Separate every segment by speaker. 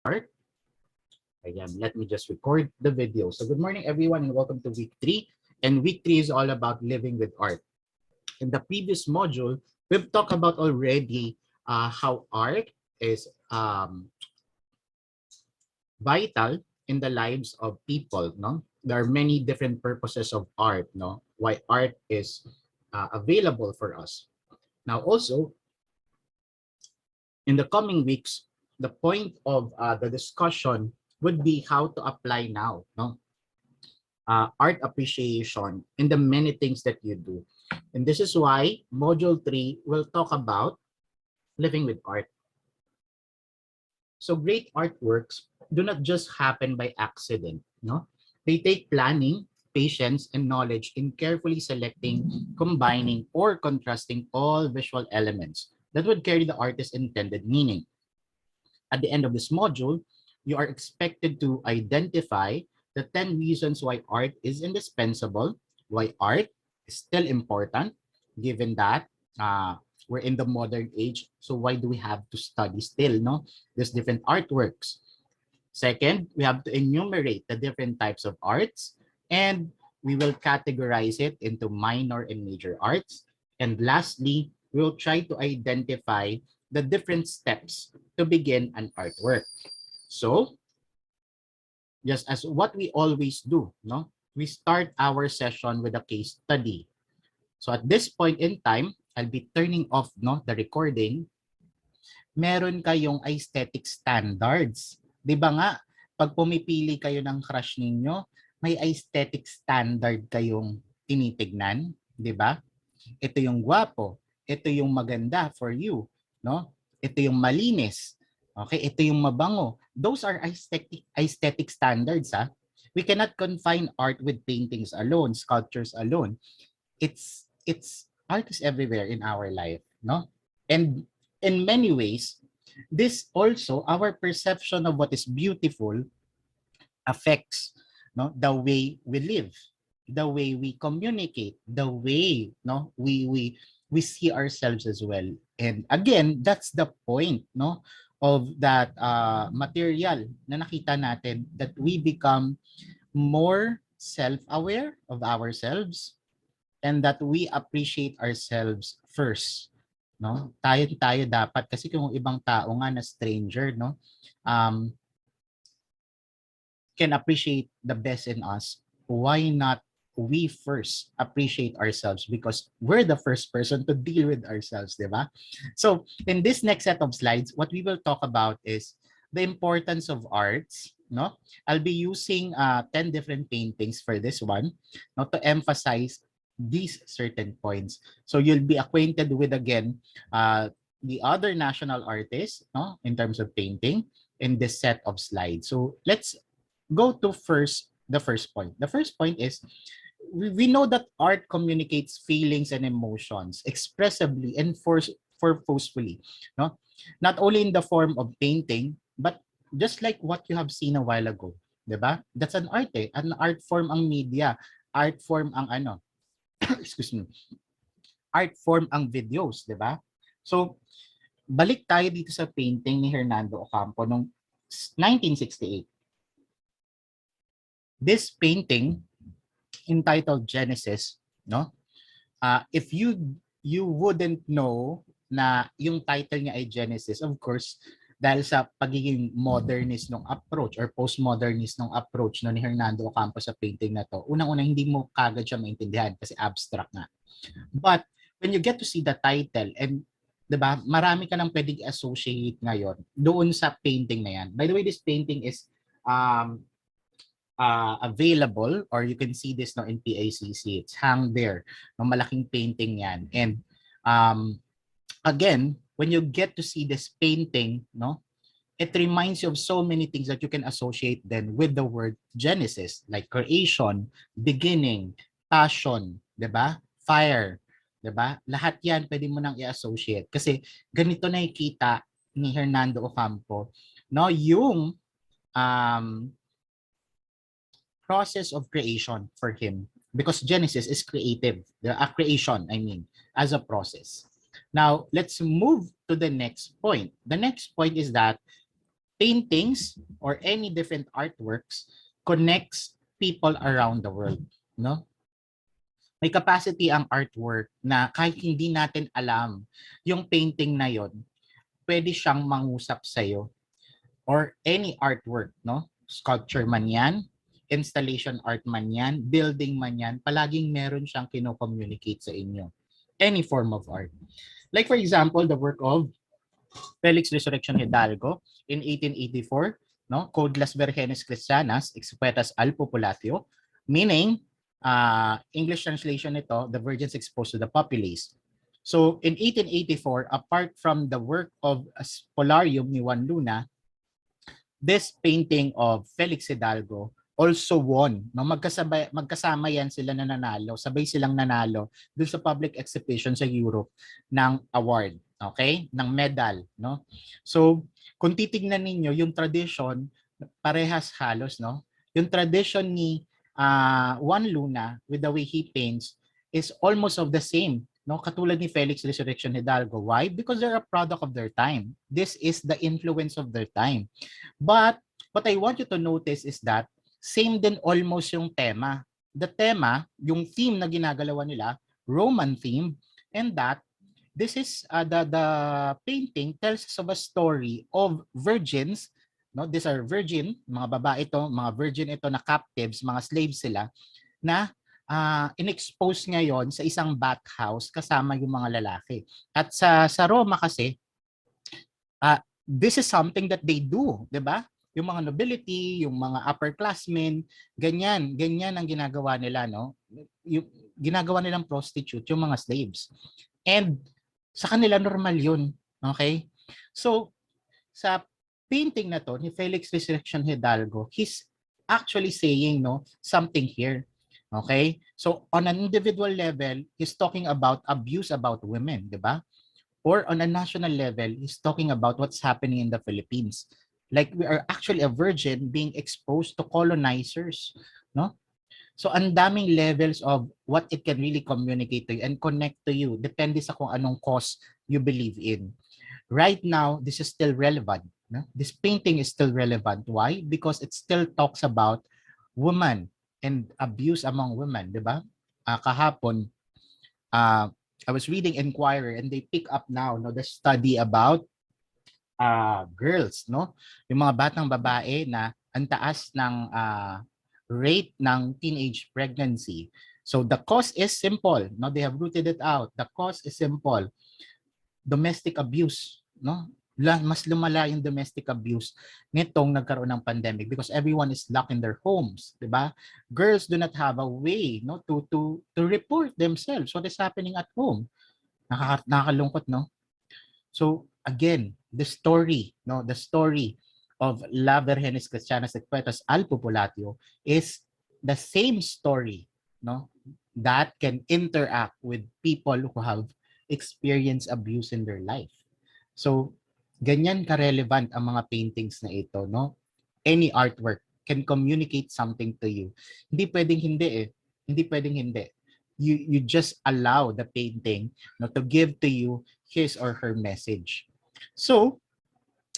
Speaker 1: Start. Again, let me just record the video. So good morning, everyone, and welcome to week 3. And week 3 is all about living with art. In the previous module, we've talked about already how art is vital in the lives of people. No, there are many different purposes of art. No, why art is available for us. Now, also in the coming weeks, the point of the discussion would be how to apply now, no? Art appreciation in the many things that you do. And this is why Module 3 will talk about living with art. So great artworks do not just happen by accident, no? They take planning, patience, and knowledge in carefully selecting, combining, or contrasting all visual elements that would carry the artist's intended meaning. At the end of this module, you are expected to identify the 10 reasons why art is indispensable, why art is still important, given that we're in the modern age. So why do we have to study still, no? There's different artworks. Second, we have to enumerate the different types of arts, and we will categorize it into minor and major arts. And lastly, we'll try to identify the different steps to begin an artwork. So, just as what we always do, no? We start our session with a case study. So at this point in time, I'll be turning off the recording. Meron kayong aesthetic standards. 'Di ba nga, pag pumipili kayo ng crush ninyo, may aesthetic standard kayong tinitignan, 'di ba? Ito yung gwapo, ito yung maganda for you, no? Ito yung malinis. Okay, ito yung mabango. Those are aesthetic standards, ha. We cannot confine art with paintings alone, sculptures alone. It's art is everywhere in our life, no? And in many ways, this also our perception of what is beautiful affects the way we live, the way we communicate, the way we see ourselves as well. And again, that's the point of that material na nakita natin, that we become more self-aware of ourselves and that we appreciate ourselves first, no? Tayo dapat, kasi kung ibang tao nga na stranger, no, um can appreciate the best in us, why not we first appreciate ourselves, because we're the first person to deal with ourselves, di ba? So in this next set of slides, what we will talk about is the importance of arts, no? I'll be using 10 different paintings for this one, no, to emphasize these certain points. So you'll be acquainted with, again, the other national artists, no, in terms of painting in this set of slides. So let's go to the first point. The first point is we know that art communicates feelings and emotions expressively and forcefully, no? Not only in the form of painting, but just like what you have seen a while ago, 'di ba? That's an art, an art form ang media, art form ang excuse me, art form ang videos, 'di ba? So balik tayo dito sa painting ni Hernando Ocampo noong 1968. This painting entitled Genesis, no? If you wouldn't know na yung title niya ay Genesis, of course, dahil sa pagiging modernist ng approach or postmodernist ng approach ni Hernando Ocampo sa painting na to, unang-una hindi mo kagad siya maintindihan kasi abstract nga. But when you get to see the title, and 'di ba, marami ka nang pwedeng associate ngayon doon sa painting na yan. By the way, this painting is available, or you can see this in PACC. It's hang there, malaking painting yan. And again, when you get to see this painting, it reminds you of so many things that you can associate then with the word Genesis, like creation, beginning, passion, 'di ba? Fire, 'di ba? Lahat 'yan pwede mo nang i-associate kasi ganito nakikita ni Hernando Ocampo, yung process of creation for him, because Genesis is creative, creation, I mean, as a process. Now, let's move to the next point. The next point is that paintings or any different artworks connects people around the world, no? May capacity ang artwork na kahit hindi natin alam yung painting na yon, pwede siyang mangusap sa'yo or any artwork, no? Sculpture man yan, installation art man yan, building man yan, palaging meron siyang kino-communicate sa inyo. Any form of art. Like for example, the work of Felix Resurrection Hidalgo in 1884, no? Code Las Virgenes Cristianas, Expuestas al Populatio, meaning, English translation nito, the virgins exposed to the populace. So in 1884, apart from the work of Polarium ni Juan Luna, this painting of Felix Hidalgo also won. No, magkasama yan sila na nanalo, sabay silang nanalo dun sa public exhibition sa Europe ng award, okay? Ng medal, no? So, kung titignan ninyo yung tradition, parehas halos, no? Yung tradition ni Juan Luna with the way he paints is almost of the same, no? Katulad ni Felix Resurrection Hidalgo. Why? Because they're a product of their time. This is the influence of their time. But what I want you to notice is that same din almost yung tema. The tema, yung theme na ginagalawan nila, Roman theme, and that this is the painting tells us of a story of virgins, no? These are virgin, mga babae ito, mga virgin ito na captives, mga slaves sila na in-expose ngayon sa isang bathhouse kasama yung mga lalaki. At sa Roma kasi, this is something that they do, 'di ba? Yung mga nobility, yung mga upperclassmen, ganyan ang ginagawa nila, no? Yung ginagawa nilang prostitute, yung mga slaves. And sa kanila normal 'yun, okay? So sa painting na to ni Felix Resurrection Hidalgo, he's actually saying, no, something here. Okay? So on an individual level, he's talking about abuse about women, 'di ba? Or on a national level, he's talking about what's happening in the Philippines. Like we are actually a virgin being exposed to colonizers, no? So ang daming levels of what it can really communicate to you and connect to you, depende sa kung anong cause you believe in. Right now, this is still relevant. No? This painting is still relevant. Why? Because it still talks about women and abuse among women, di ba? Kahapon, I was reading Inquirer and they pick up now, no, the study about girls, no? Yung mga batang babae na ang taas ng rate ng teenage pregnancy. So the cause is simple, no? They have rooted it out. The cause is simple. Domestic abuse, no? Mas lumala yung domestic abuse nitong nagkaroon ng pandemic because everyone is locked in their homes, 'di ba? Girls do not have a way, no, to report themselves what is happening at home. Nakakalungkot, no? So again, the story, no, the story of La Virgenes Cristianas Expuestas al Populatio is the same story, no, that can interact with people who have experienced abuse in their life. So ganyan ka-relevant ang mga paintings na ito, no? Any artwork can communicate something to you. Hindi pwedeng hindi eh. Hindi pwedeng hindi. You just allow the painting, no, to give to you his or her message. So,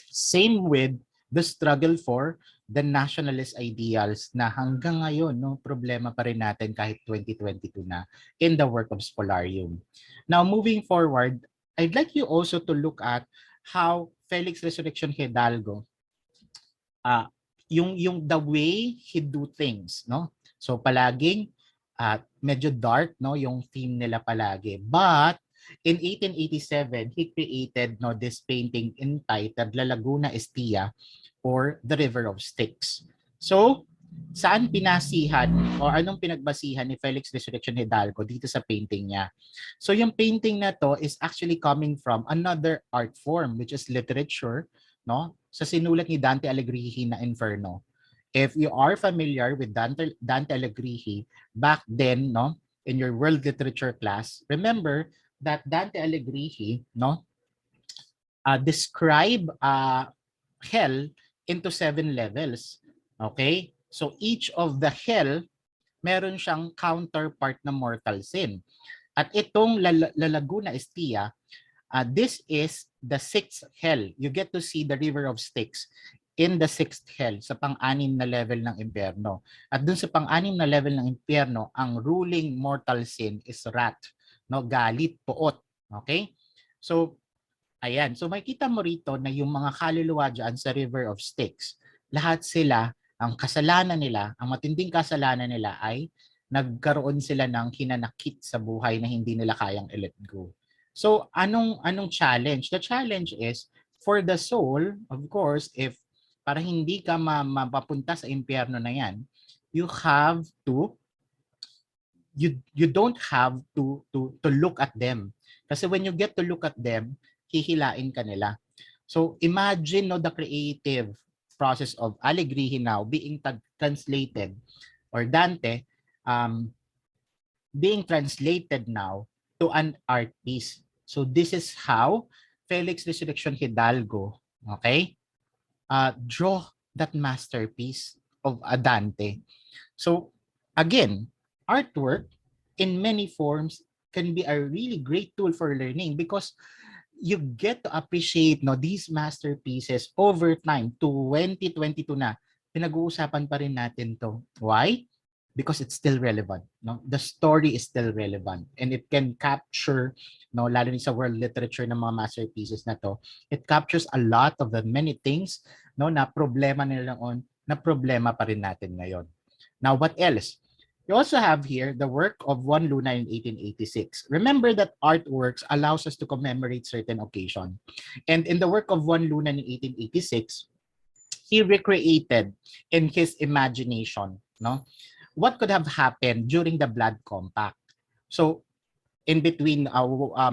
Speaker 1: same with the struggle for the nationalist ideals na hanggang ngayon, no, problema pa rin natin kahit 2022 na in the work of Spolarium. Now, moving forward, I'd like you also to look at how Felix Resurrection Hidalgo, yung the way he do things, no? So palaging medyo dark, no, yung theme nila palagi. But in 1887, he created, no, this painting entitled La Laguna Estia or The River of Styx. So saan pinasihan o anong pinagbasihan ni Felix Resurrection Hidalgo dito sa painting niya? So yung painting na to is actually coming from another art form which is literature, no? Sa sinulat ni Dante Alighieri na Inferno. If you are familiar with Dante Alighieri back then, no, in your world literature class, remember that Dante Alighieri, no, describe hell into 7 levels. Okay? So each of the hell, meron siyang counterpart na mortal sin. At itong La Laguna Estia, this is the 6th hell. You get to see the river of Styx in the sixth hell, sa pang-anim na level ng impyerno. At dun sa pang-anim na level ng impyerno, ang ruling mortal sin is wrath, no? Galit, puot. Okay? So, ayan. So makikita mo rito na yung mga kaluluwa dyan sa River of Styx, lahat sila, ang kasalanan nila, ang matinding kasalanan nila ay nagkaroon sila ng hinanakit sa buhay na hindi nila kayang i-let go. So anong challenge? The challenge is for the soul, of course, if para hindi ka mapapunta sa impyerno na yan, you have to you don't have to look at them. Kasi when you get to look at them, hihilain ka nila. So imagine no the creative process of Allegri now being translated, or Dante being translated now to an art piece. So this is how Felix Resurrection Hidalgo, okay, draw that masterpiece of a Dante. So again, artwork in many forms can be a really great tool for learning because you get to appreciate no these masterpieces over time. 2022 na, pinag-uusapan pa rin natin to. Why? Because it's still relevant. No, the story is still relevant, and it can capture, no, lalo na sa world literature ng mga masterpieces na to, it captures a lot of the many things, no, na problema nila noon, na problema pa rin natin ngayon. Now, what else? You also have here the work of Juan Luna in 1886. Remember that artworks allows us to commemorate certain occasion. And in the work of Juan Luna in 1886, he recreated in his imagination, no, what could have happened during the Blood Compact. So, in between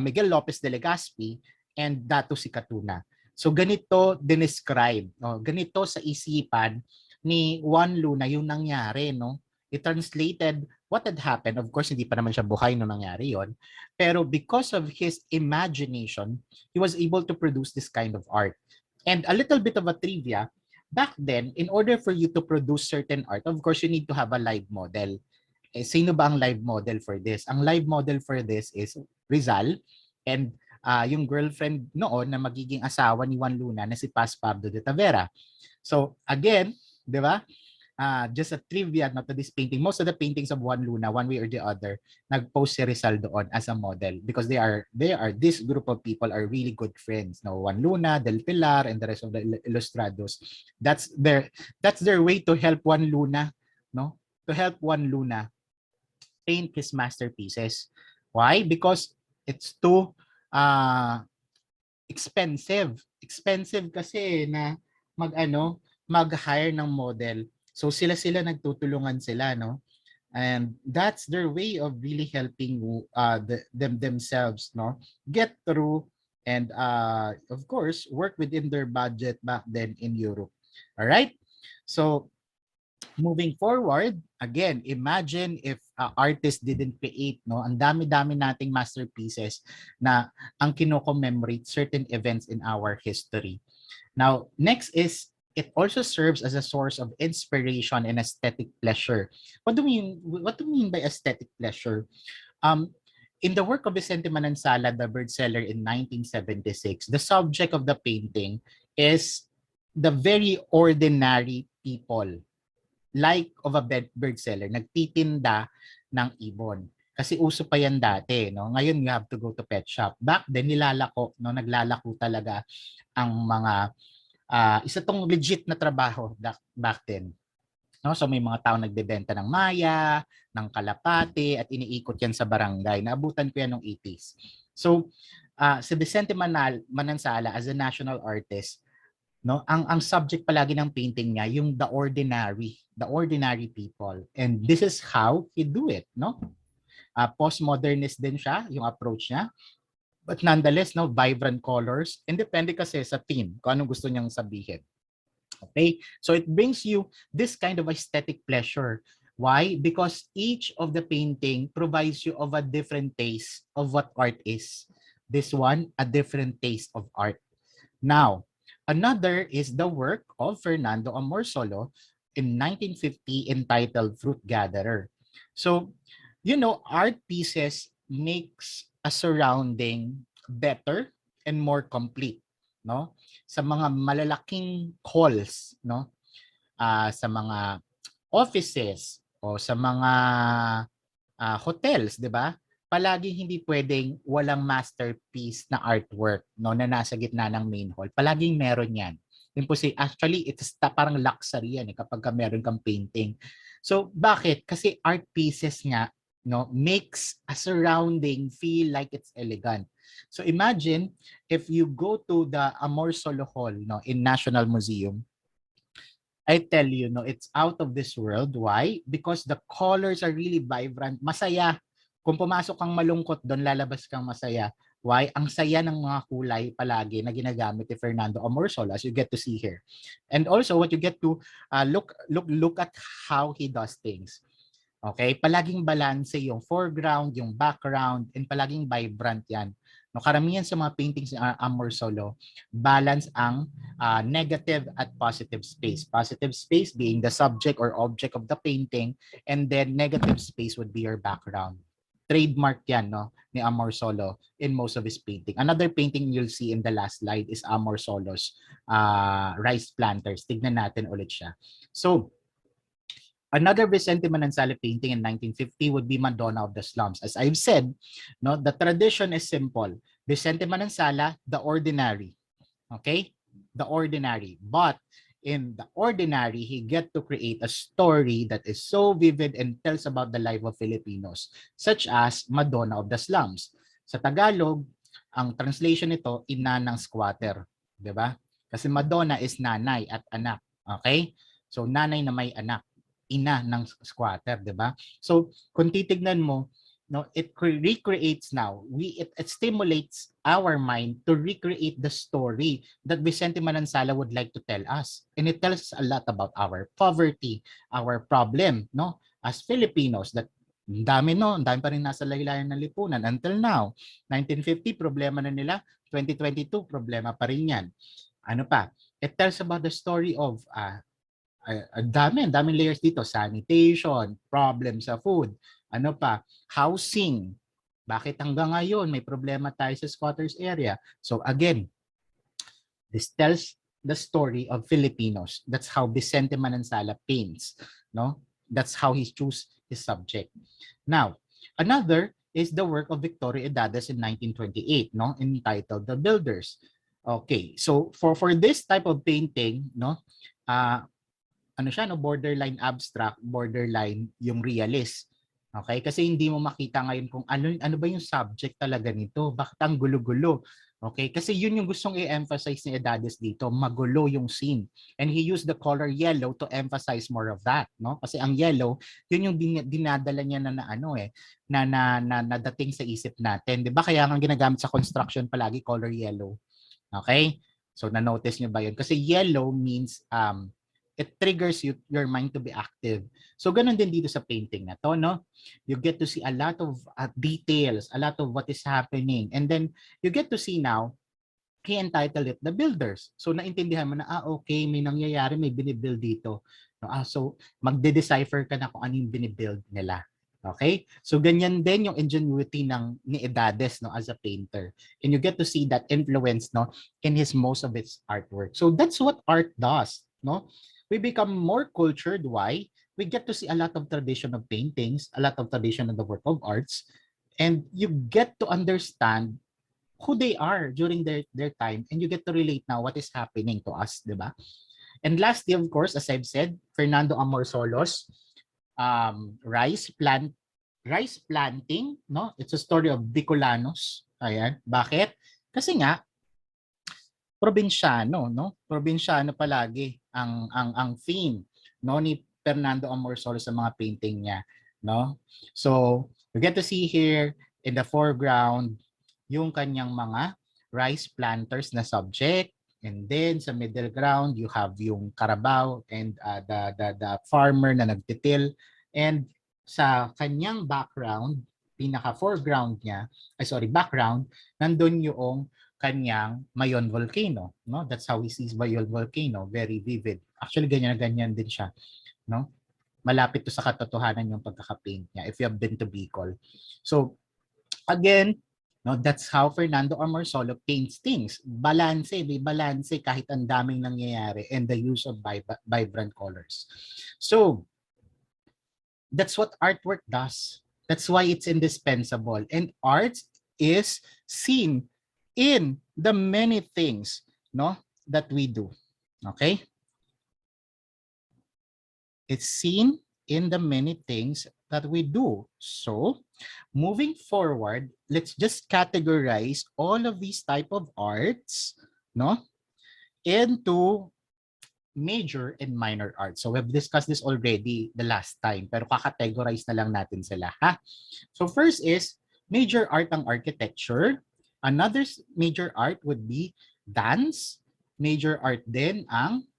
Speaker 1: Miguel Lopez de Legazpi and Dato Sicatuna. So, ganito dinescribe, no, ganito sa isipan ni Juan Luna yung nangyari, no? It translated what had happened. Of course, hindi pa naman siya buhay nung nangyari yon. Pero because of his imagination, he was able to produce this kind of art. And a little bit of a trivia, back then, in order for you to produce certain art, of course, you need to have a live model. Eh, sino ba ang live model for this? Ang live model for this is Rizal and yung girlfriend noon na magiging asawa ni Juan Luna na si Paz Pardo de Tavera. So again, di ba? Just a trivia not to this painting. Most of the paintings of Juan Luna, one way or the other, nag-post si Rizal doon as a model because this group of people are really good friends. No, Juan Luna, Del Pilar, and the rest of the Ilustrados. That's their way to help Juan Luna, no? To help Juan Luna paint his masterpieces. Why? Because it's too expensive. Expensive kasi na mag-hire ng model. So sila nagtutulungan sila, no? And that's their way of really helping themselves, no, get through and of course work within their budget back then in Europe. All right? So moving forward, again, imagine if artists didn't create, no, ang dami-dami nating masterpieces na ang kino-commemorate certain events in our history. Now, next is it also serves as a source of inspiration and aesthetic pleasure. What do we mean by aesthetic pleasure? In the work of Vicente Manansala, the bird seller in 1976, the subject of the painting is the very ordinary people, like of a bird seller, nagtitinda ng ibon. Kasi uso pa yan dati, no? Ngayon you have to go to pet shop. Back then nilalako, no, naglalako talaga ang mga isa tong legit na trabaho back then. No, so may mga tao nagbebenta ng maya, ng kalapate at iniikot yan sa barangay. Naabutan ko yan noong 80s. So si Vicente Manansala as a national artist, no, ang subject palagi ng painting niya yung the ordinary people, and this is how he do it, no? Postmodernist din siya yung approach niya, but nonetheless, no, vibrant colors, and depende kasi sa theme kung anong gusto niyang sabihin. Okay, so it brings you this kind of aesthetic pleasure. Why? Because each of the painting provides you of a different taste of what art is. This one, a different taste of art. Now, another is the work of Fernando Amorsolo in 1950 entitled Fruit Gatherer. So, you know, art pieces makes a surrounding better and more complete. no? Sa mga malalaking halls, no? Sa mga offices o sa mga hotels, 'di ba? Palaging hindi pwedeng walang masterpiece na artwork, no, na nasa gitna ng main hall. Palaging meron 'yan. Actually, it's parang luxury yan kapag meron kang painting. So, bakit? Kasi art pieces nga, no, makes a surrounding feel like it's elegant. So, imagine if you go to the Amor Solo Hall, no, in National Museum, I tell you, no, it's out of this world. Why? Because the colors are really vibrant. Masaya. Kung pumasok kang malungkot, doon lalabas kang masaya. Why? Ang saya ng mga kulay palagi na ginagamit ni Fernando Amorsol, as you get to see here. And also, what you get to look at how he does things. Okay? Palaging balanse yung foreground, yung background, and palaging vibrant yan. No, karamihan sa mga paintings ni Amor Solo, balance ang negative at positive space. Positive space being the subject or object of the painting, and then negative space would be your background. Trademark yan, no, ni Amor Solo in most of his painting. Another painting you'll see in the last slide is Amor Solo's rice planters. Tignan natin ulit siya. So, another Vicente Manansala painting in 1950 would be Madonna of the Slums. As I've said, no, the tradition is simple. Vicente Manansala, the ordinary. Okay? The ordinary. But in the ordinary, he get to create a story that is so vivid and tells about the life of Filipinos, such as Madonna of the Slums. Sa Tagalog, ang translation nito, ina ng squatter. Diba? Kasi Madonna is nanay at anak. Okay? So, nanay na may anak, ina ng squatter, 'di ba? So, kung titignan mo, no, it recreates now. It stimulates our mind to recreate the story that Vicente Manansala would like to tell us. And it tells us a lot about our poverty, our problem, no? As Filipinos, that dami dami pa rin nasa laylayan ng lipunan until now. 1950 problema na nila, 2022 problema pa rin 'yan. Ano pa? It tells about the story of daming layers dito. Sanitation, problem sa food, ano pa, housing. Bakit hanggang ngayon may problema tayo sa squatters area? So again, this tells the story of Filipinos. That's how Vicente Manansala paints, no? That's how he chooses his subject. Now, another is the work of Victoria Edades in 1928, no, entitled The Builders. Okay, so for this type of painting, no, ano siya, no, borderline abstract, borderline yung realist. Okay? Kasi hindi mo makita ngayon kung ano ba yung subject talaga nito. Bakit ang gulo-gulo? Okay? Kasi yun yung gustong i-emphasize ni Edades dito, magulo yung scene. And he used the color yellow to emphasize more of that, no? Kasi ang yellow, yun yung dinadala niya na dating sa isip natin. 'Di ba? Kaya ang ginagamit sa construction palagi color yellow. Okay? So na-notice niyo ba yun? Kasi yellow means it triggers your mind to be active. So ganun din dito sa painting na to, no? You get to see a lot of details, a lot of what is happening. And then you get to see now, he entitled it The Builders. So naintindihan mo na, okay, may nangyayari, may binibuild dito. No? So magde-decipher ka na kung ano yung binibuild nila. Okay? So ganyan din yung ingenuity ni Edades, no, as a painter. And you get to see that influence, no, in his most of its artwork. So that's what art does, no? We become more cultured. Why? We get to see a lot of tradition of paintings, a lot of tradition of the work of arts, and you get to understand who they are during their time, and you get to relate now what is happening to us, di ba? And lastly, of course, as I've said, Fernando Amorsolo's rice planting, no? It's a story of Bicolanos. Ayan. Bakit? Kasi nga, probinsyano, no? Probinsyano palagi ang theme, no, ni Fernando Amorsol sa mga painting niya, no? So, you get to see here in the foreground yung kanyang mga rice planters na subject, and then sa middle ground you have yung Carabao and the farmer na nagtitil, and sa kanyang background, pinaka foreground niya, background, nandun yung kanyang Mayon volcano, no? That's how he sees Mayon volcano, very vivid. Actually ganyan din siya, no? Malapit to sa katotohanan yung pagkaka-paint niya if you have been to Bicol. So again, No, that's how Fernando Amorsolo paints things. Balanse, may balanse kahit ang daming nangyayari, and the use of vibrant colors. So, that's what artwork does. That's why it's indispensable. And art is seen in the many things, no, that we do. Okay? It's seen in the many things that we do. So, moving forward, let's just categorize all of these type of arts, no, into major and minor art. So we've discussed this already the last time, pero kakategorize na lang natin sila, ha? So first is major art ang architecture. Another major art would be dance. Major art din ang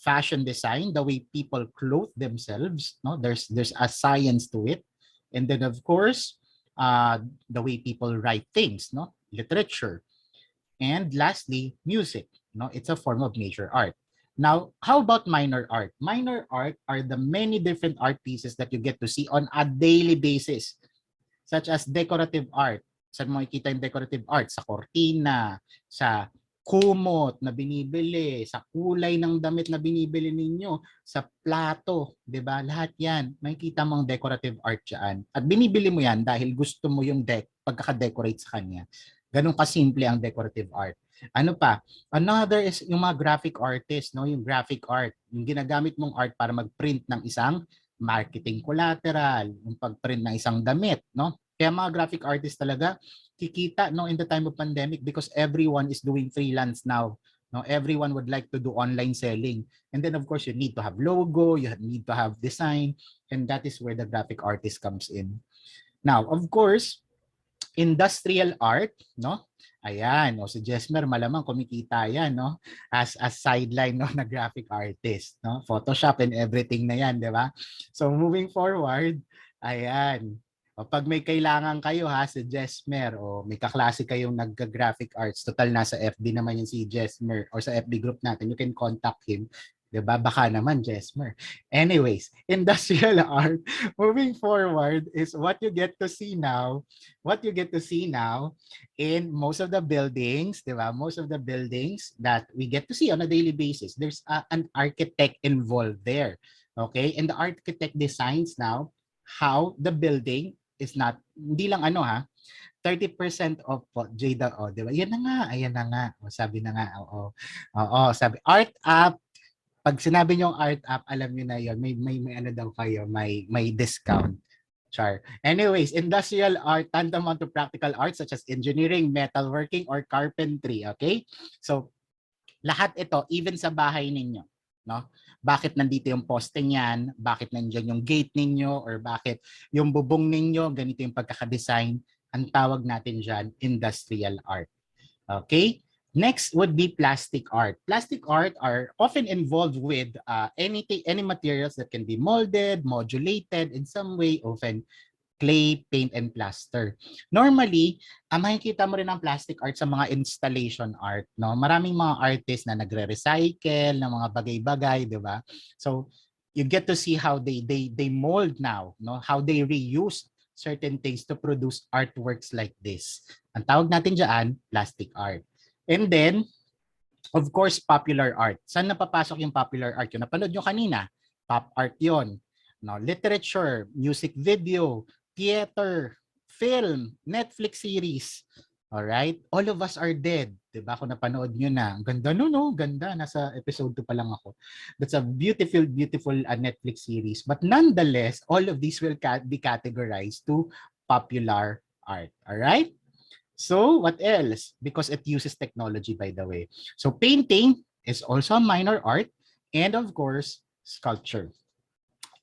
Speaker 1: fashion design, the way people clothe themselves. No, there's a science to it, and then of course, the way people write things. No, literature, and lastly, music. No, it's a form of major art. Now, how about minor art? Minor art are the many different art pieces that you get to see on a daily basis, such as decorative art. Saan mo makikita yung decorative art? Sa kortina, sa kumot na binibili, sa kulay ng damit na binibili ninyo, sa plato, 'di ba? Lahat 'yan, makikita mo ang decorative art diyan. At binibili mo 'yan dahil gusto mo yung pagkaka-decorate sa kanya. Ganun kasimple ang decorative art. Ano pa? Another is yung mga graphic artist, no? Yung graphic art, yung ginagamit mong art para mag-print ng isang marketing collateral, yung pag-print ng isang damit, no? Kaya mga graphic artists talaga kikita no in the time of pandemic because everyone is doing freelance now. No, everyone would like to do online selling. And then of course you need to have logo, you need to have design, and that is where the graphic artist comes in. Now, of course, industrial art, no? Ayan, o si Jesmer malamang kumikita yan, no? As sideline no na graphic artist, no? Photoshop and everything na yan, di ba? So moving forward, ayan. O pag may kailangan kayo ha, si Jesmer o may kaklase kayong nagga-graphic arts, total nasa FB naman yung si Jesmer or sa FB group natin, you can contact him. 'Di ba? Baka naman, Jesmer. Anyways, industrial art, moving forward is what you get to see now. What you get to see now in most of the buildings, 'di ba? Most of the buildings that we get to see on a daily basis, there's an architect involved there. Okay? And the architect designs now how the building is not, hindi lang ano ha, 30% of po, Jada, oh, 'di ba? Yan na nga, ayan na nga. O, sabi na nga, oo. Oo, sabi art up. Pag sinabi niyo art app, alam niyo na 'yon. May ano daw kayo, may discount. Char. Anyways, industrial art tantamount to practical art such as engineering, metalworking, or carpentry. Okay? So, lahat ito, even sa bahay ninyo. No? Bakit nandito yung poste niyan? Bakit nandiyan yung gate ninyo? Or bakit yung bubong ninyo? Ganito yung pagkakadesign. Ang tawag natin dyan, industrial art. Okay? Next would be plastic art. Plastic art are often involved with any materials that can be molded, modulated in some way, often clay, paint, and plaster. Normally, makikita mo rin ang plastic art sa mga installation art. No? Maraming mga artists na nagre-recycle ng mga bagay-bagay, di ba? So, you get to see how they mold now, no? How they reuse certain things to produce artworks like this. Ang tawag natin dyan, plastic art. And then, of course, popular art. Saan napapasok yung popular art? Yung napanood nyo kanina, pop art yon. No, literature, music video, theater, film, Netflix series. Alright? All of Us Are Dead. Diba? Kung napanood nyo na. Ang ganda no? Ganda. Nasa episode 2 pa lang ako. That's a beautiful, beautiful Netflix series. But nonetheless, all of these will be categorized to popular art. Alright? So what else? Because it uses technology, by the way. So painting is also a minor art. And of course, sculpture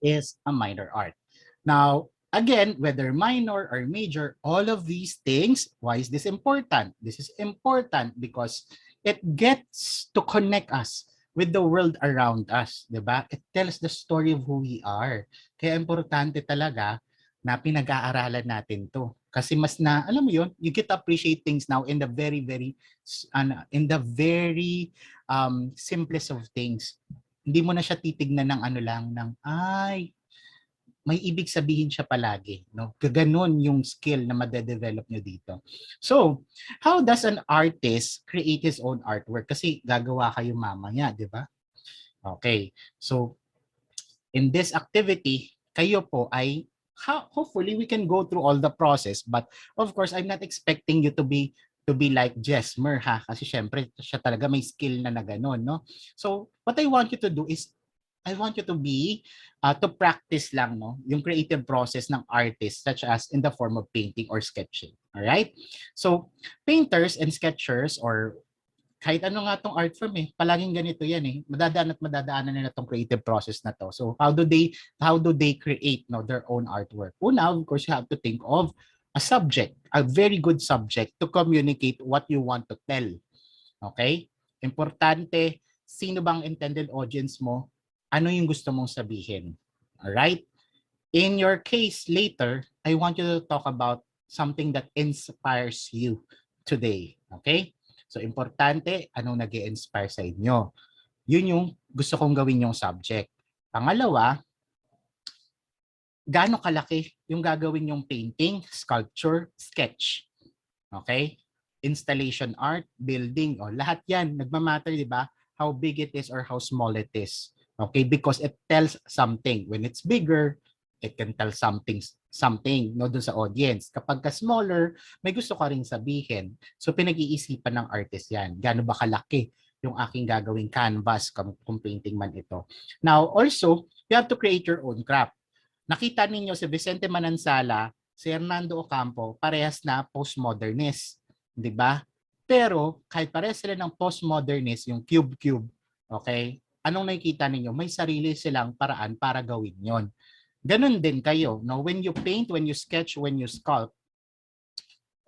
Speaker 1: is a minor art. Now, again, whether minor or major, all of these things, why is this important? This is important because it gets to connect us with the world around us, di ba? It tells the story of who we are. Kaya importante talaga na pinag-aaralan natin to. Kasi mas na, alam mo yun, you get to appreciate things now in the very, very, simplest of things. Hindi mo na siya titignan ng ano lang, ng, ay, may ibig sabihin siya palagi, no? Gaganon yung skill na madedevelop nyo dito. So, how does an artist create his own artwork? Kasi gagawa kayo mamaya, di ba? Okay. So, in this activity, kayo po ay hopefully we can go through all the process, but of course I'm not expecting you to be like Jesmer, ha, kasi syempre siya talaga may skill na gano'n, no? So what I want you to do is I want you to be to practice lang, no, yung creative process ng artist, such as in the form of painting or sketching. All right, so painters and sketchers, or kahit ano nga tong art form, palaging ganito yan, madadaan at madadaanan nila tong creative process na to. So how do they create, no, their own artwork? Una, of course, you have to think of a subject, a very good subject to communicate what you want to tell. Okay? Importante, sino bang intended audience mo? Ano yung gusto mong sabihin? Alright? In your case later, I want you to talk about something that inspires you today. Okay? So, importante, anong nag-i-inspire sa inyo? Yun yung gusto kong gawin yung subject. Pangalawa, gaano kalaki yung gagawin yung painting, sculpture, sketch? Okay? Installation art, building, lahat yan, nagmamatter, di ba? How big it is or how small it is. Okay? Because it tells something. When it's bigger, it can tell something, no, dun sa audience. Kapag ka smaller, may gusto ka ring sabihin. So pinag-iisipan ng artist yan. Gaano ba kalaki yung aking gagawing canvas kung painting man ito. Now, also, you have to create your own craft. Nakita ninyo si Vicente Manansala, si Hernando Ocampo, parehas na postmodernist, di ba? Pero kahit parehas sila ng postmodernist, yung cube-cube, okay? Anong nakikita ninyo? May sarili silang paraan para gawin yon. Ganun din kayo, no? When you paint, when you sketch, when you sculpt,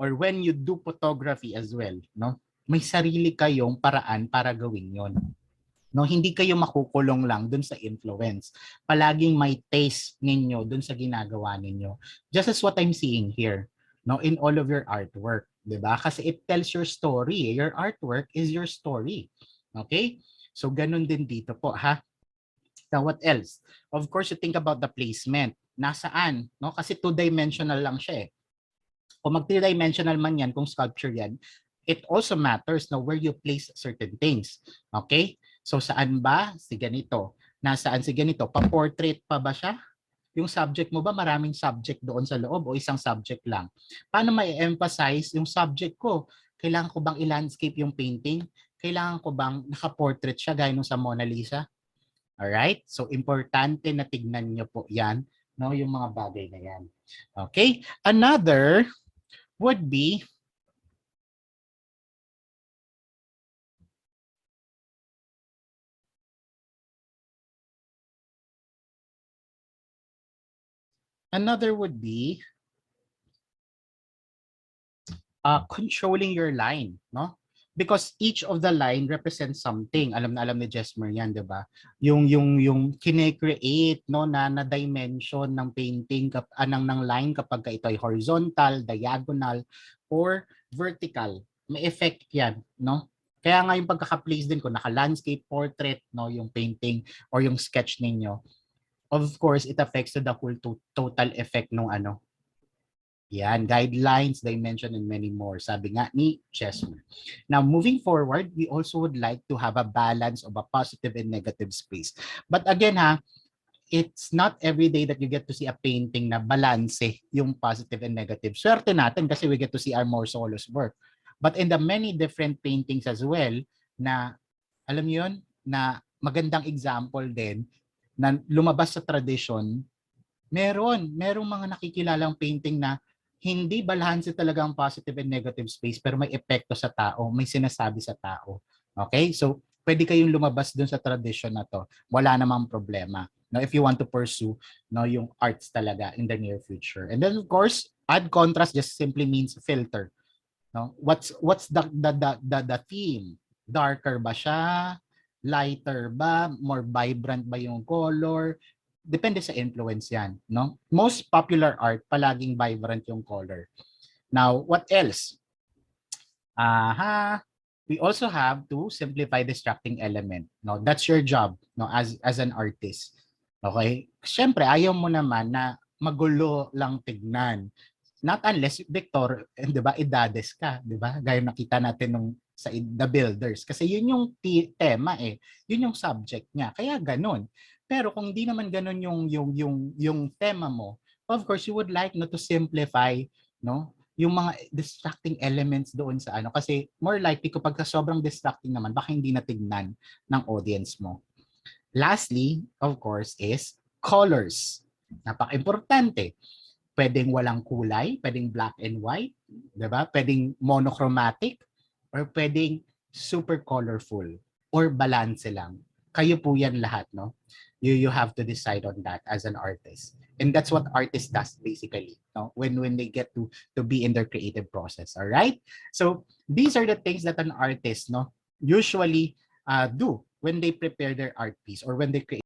Speaker 1: or when you do photography as well, no? May sarili kayong paraan para gawin yon. No, hindi kayo makukulong lang dun sa influence. Palaging may taste ninyo dun sa ginagawa ninyo. Just as what I'm seeing here, no, in all of your artwork, 'di ba? Kasi it tells your story. Your artwork is your story. Okay? So ganun din dito po, ha? Now, what else? Of course, you think about the placement. Nasaan? No? Kasi two-dimensional lang siya, Kung mag-three-dimensional man yan, kung sculpture yan, it also matters na where you place certain things. Okay? So, saan ba si ganito? Nasaan si ganito? Pa-portrait pa ba siya? Yung subject mo ba, maraming subject doon sa loob o isang subject lang? Paano ma-emphasize yung subject ko? Kailangan ko bang i-landscape yung painting? Kailangan ko bang naka-portrait siya gaya nung sa Mona Lisa? Alright? So, importante na tignan nyo po yan, no? Yung mga bagay na yan. Okay? Another would be controlling your line, no? Because each of the line represents something. Alam na alam ni Jesmer yan, 'di ba? Yung kine-create, no, na dimension ng painting ng line kapag ito ay horizontal, diagonal, or vertical. May effect 'yan, no? Kaya nga yung pagkaka-place din ko, naka-landscape, portrait, no, yung painting or yung sketch ninyo. Of course, it affects the whole total effect ng ano. Yan, guidelines, dimension, and many more. Sabi nga ni Chesmer. Now, moving forward, we also would like to have a balance of a positive and negative space. But again, it's not every day that you get to see a painting na balance yung positive and negative. Swerte natin kasi we get to see our more solos work. But in the many different paintings as well, na alam niyo yun, na magandang example din, na lumabas sa tradition, merong mga nakikilalang painting na hindi balanse talaga ang positive and negative space pero may epekto sa tao, may sinasabi sa tao. Okay? So, pwede kayong lumabas dun sa tradition na to. Wala namang problema. No, if you want to pursue, no, yung arts talaga in the near future. And then of course, add contrast just simply means filter. No? What's the theme? Darker ba siya? Lighter ba? More vibrant ba yung color? Depende sa influence yan, no? Most popular art, palaging vibrant yung color. Now, what else? We also have to simplify distracting element. No, that's your job, no, as an artist. Okay? syempre ayaw mo naman na magulo lang tignan. Not unless, Victor, 'di ba, edades ka, 'di ba? Gaya nakita natin nung sa The Builders. Kasi yun yung tema eh. Yun yung subject niya. Kaya ganun. Pero kung di naman ganun yung tema mo, of course you would like no to simplify, no? Yung mga distracting elements doon sa ano, kasi more likely kapag sobrang distracting naman baka hindi natignan ng audience mo. Lastly, of course, is colors. Napaka-importante. Pwedeng walang kulay, pwedeng black and white, 'di ba? Pwedeng monochromatic or pwedeng super colorful or balance lang. Kayo po 'yan lahat, no? You have to decide on that as an artist. And that's what artist does basically, no? When they get to be in their creative process, all right? So, these are the things that an artist, no, usually do when they prepare their art piece or when they create